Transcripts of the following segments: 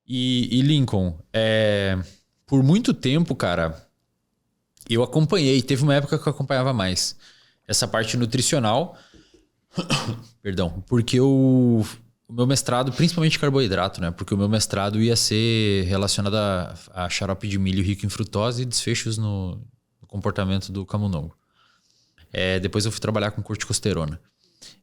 E Lincoln, por muito tempo, cara, eu acompanhei. Teve uma época que eu acompanhava mais essa parte nutricional. Perdão, porque o meu mestrado, principalmente carboidrato, né? Porque o meu mestrado ia ser relacionado a xarope de milho rico em frutose e desfechos no comportamento do camundongo. Depois eu fui trabalhar com corticosterona.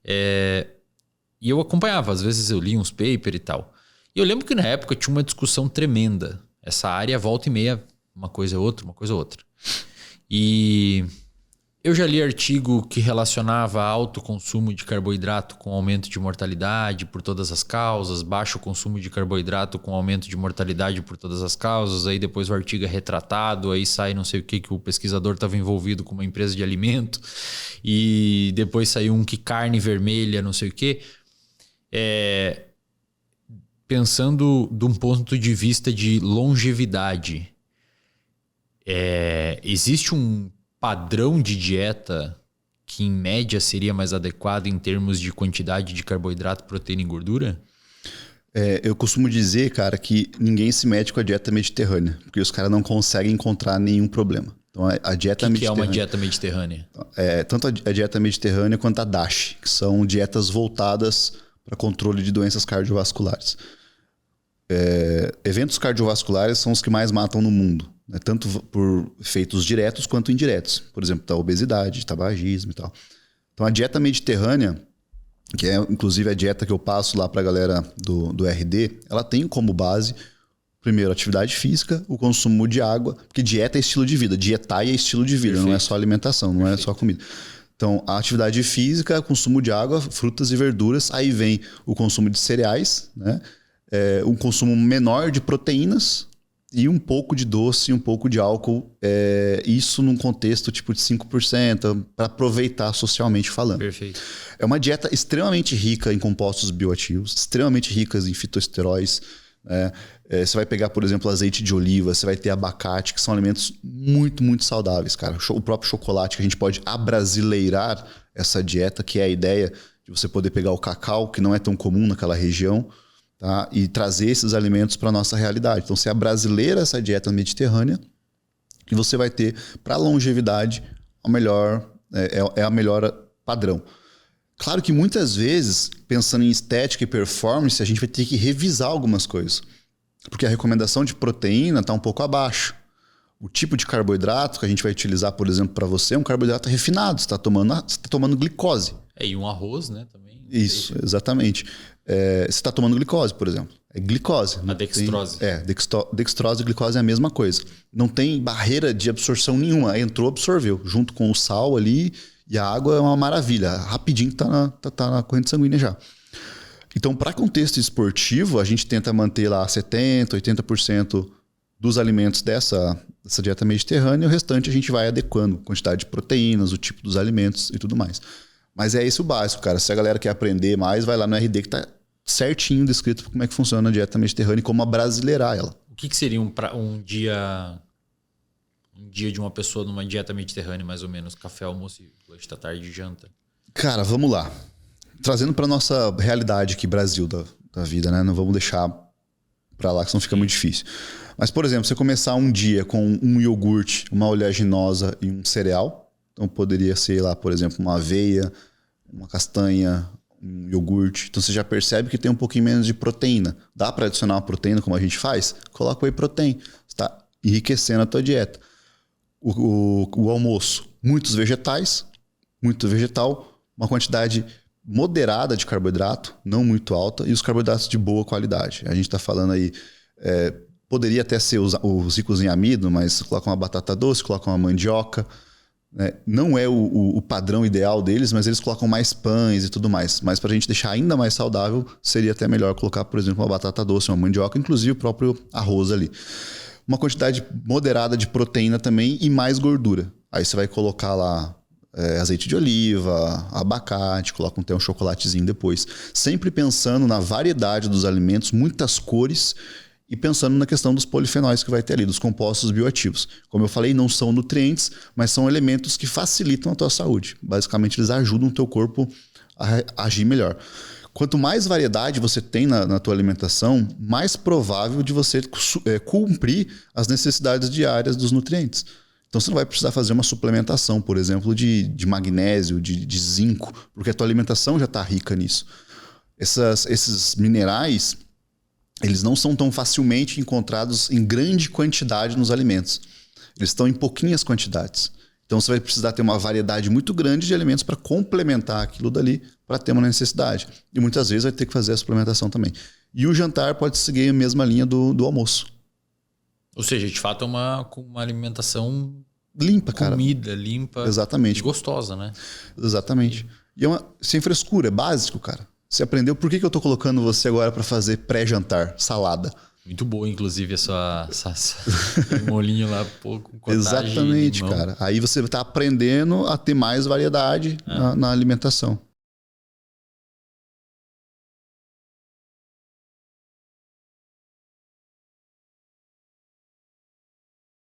E eu acompanhava, às vezes eu li uns papers e tal. E eu lembro que na época tinha uma discussão tremenda. Essa área volta e meia, uma coisa ou outra, uma coisa ou outra. E eu já li artigo que relacionava alto consumo de carboidrato com aumento de mortalidade por todas as causas, baixo consumo de carboidrato com aumento de mortalidade por todas as causas. Aí depois o artigo é retratado, aí sai não sei o que o pesquisador estava envolvido com uma empresa de alimento. E depois saiu um que carne vermelha, não sei o que. Pensando de um ponto de vista de longevidade, existe um padrão de dieta que em média seria mais adequado em termos de quantidade de carboidrato, proteína e gordura? Eu costumo dizer, cara, que ninguém se mede com a dieta mediterrânea, porque os caras não conseguem encontrar nenhum problema. Então, a dieta mediterrânea... O que é uma dieta mediterrânea? Tanto a dieta mediterrânea quanto a DASH, que são dietas voltadas para controle de doenças cardiovasculares. Eventos cardiovasculares são os que mais matam no mundo, né? Tanto por efeitos diretos quanto indiretos. Por exemplo, da obesidade, tabagismo e tal. Então, a dieta mediterrânea, que é inclusive a dieta que eu passo lá para a galera do RD, ela tem como base, primeiro, atividade física, o consumo de água, porque dieta é estilo de vida. Dietar é estilo de vida, não é só alimentação, não é só comida. Então, a atividade física, consumo de água, frutas e verduras, aí vem o consumo de cereais, né? Um consumo menor de proteínas e um pouco de doce e um pouco de álcool. Isso num contexto tipo de 5%, para aproveitar socialmente falando. Perfeito. É uma dieta extremamente rica em compostos bioativos, extremamente ricas em fitoesteróis. Você vai pegar, por exemplo, azeite de oliva, você vai ter abacate, que são alimentos muito, muito saudáveis, cara. O próprio chocolate, que a gente pode abrasileirar essa dieta, que é a ideia de você poder pegar o cacau, que não é tão comum naquela região, tá? E trazer esses alimentos para a nossa realidade. Então, você abrasileira essa dieta mediterrânea e você vai ter, para a longevidade, a melhor padrão. Claro que muitas vezes, pensando em estética e performance, a gente vai ter que revisar algumas coisas. Porque a recomendação de proteína está um pouco abaixo. O tipo de carboidrato que a gente vai utilizar, por exemplo, para você, é um carboidrato refinado. Você está tomando glicose. E um arroz, né? Também. Isso, exatamente. Você está tomando glicose, por exemplo. É glicose. A dextrose. Dextrose e glicose é a mesma coisa. Não tem barreira de absorção nenhuma. Entrou, absorveu. Junto com o sal ali... E a água é uma maravilha, rapidinho tá na corrente sanguínea já. Então, para contexto esportivo, a gente tenta manter lá 70%, 80% dos alimentos dessa dieta mediterrânea, e o restante a gente vai adequando, quantidade de proteínas, o tipo dos alimentos e tudo mais. Mas é esse o básico, cara. Se a galera quer aprender mais, vai lá no RD que tá certinho descrito como é que funciona a dieta mediterrânea e como abrasileirar ela. O que seria um dia de uma pessoa numa dieta mediterrânea, mais ou menos? Café, almoço, lanche da tarde e janta. Cara, vamos lá. Trazendo para nossa realidade aqui, Brasil da vida, né? Não vamos deixar para lá, que senão fica muito difícil. Mas, por exemplo, você começar um dia com um iogurte, uma oleaginosa e um cereal. Então, poderia ser lá, por exemplo, uma aveia, uma castanha, um iogurte. Então, você já percebe que tem um pouquinho menos de proteína. Dá para adicionar uma proteína como a gente faz? Coloca whey protein. Você está enriquecendo a tua dieta. O almoço, muitos vegetais, muito vegetal, uma quantidade moderada de carboidrato, não muito alta, e os carboidratos de boa qualidade. A gente está falando aí, poderia até ser os ricos em amido, mas coloca uma batata doce, coloca uma mandioca, né? Não é o padrão ideal deles, mas eles colocam mais pães e tudo mais. Mas para a gente deixar ainda mais saudável, seria até melhor colocar, por exemplo, uma batata doce, uma mandioca, inclusive o próprio arroz ali. Uma quantidade moderada de proteína também e mais gordura. Aí você vai colocar lá azeite de oliva, abacate, coloca até um chocolatezinho depois. Sempre pensando na variedade dos alimentos, muitas cores e pensando na questão dos polifenóis que vai ter ali, dos compostos bioativos. Como eu falei, não são nutrientes, mas são elementos que facilitam a tua saúde. Basicamente, eles ajudam o teu corpo a agir melhor. Quanto mais variedade você tem na tua alimentação, mais provável de você cumprir as necessidades diárias dos nutrientes. Então você não vai precisar fazer uma suplementação, por exemplo, de magnésio, de zinco, porque a tua alimentação já está rica nisso. Esses minerais, eles não são tão facilmente encontrados em grande quantidade nos alimentos. Eles estão em pouquinhas quantidades. Então você vai precisar ter uma variedade muito grande de alimentos para complementar aquilo dali, para ter uma necessidade. E muitas vezes vai ter que fazer a suplementação também. E o jantar pode seguir a mesma linha do almoço. Ou seja, de fato é uma alimentação limpa, cara. Comida limpa. Exatamente. E gostosa, né? Exatamente. E sem frescura, é básico, cara. Você aprendeu por que eu tô colocando você agora para fazer pré-jantar, salada. Muito boa, inclusive, esse molinho lá, com cottage. Exatamente, cara. Aí você tá aprendendo a ter mais variedade na alimentação.